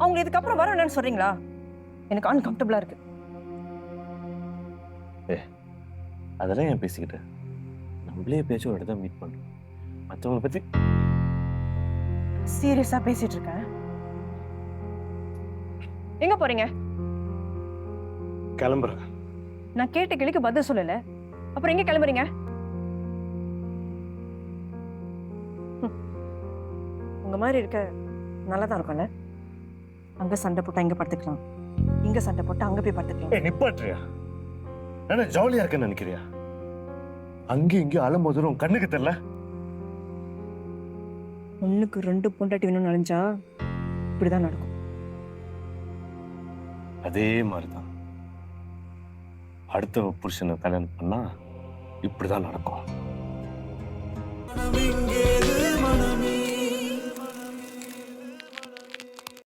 அவங்க இதுக்கப்புறம் வர வேணாம்னு சொல்றீங்களா? எனக்கு அன்கம்ஃபர்டபுளா இருக்கு. அதெல்லாம் ஏன் பேசிக்கிட்டு? நம்மளே பேச்சு ஒரு இடத்த மீட் பண்றோம். மற்றவங்களை பத்தி சீரியஸா பேசிட்டு இருக்கேன். எங்க போறீங்க? கிளம்புறேன். நான் கேட்ட கேள்விக்கு பதில் சொல்லல. அப்புறம் எங்க கிளம்புறீங்க? உங்க மாதிரி இருக்க நல்லாதான் இருக்கும்ல. அங்க சண்டை போட்டா இங்க படுத்துக்கலாம், இங்க சண்டை போட்டா அங்க போய் படுத்துக்கலாம். நிப்பாட்டுறியா? என்ன ஜாலியா இருக்கேன்னு நினைக்கிறியா? அங்கேயும் இங்கேயும் அலம்போதும் கண்ணுக்கு தெரியல. ஒண்ணுக்கு 2 பொண்டாட்டி வேணும்னு நினைச்சா இப்படிதான் நடக்கும். அதே மாதிரிதான் அடுத்த புருஷனை கல்யாணம் பண்ணா இப்படிதான் நடக்கும்.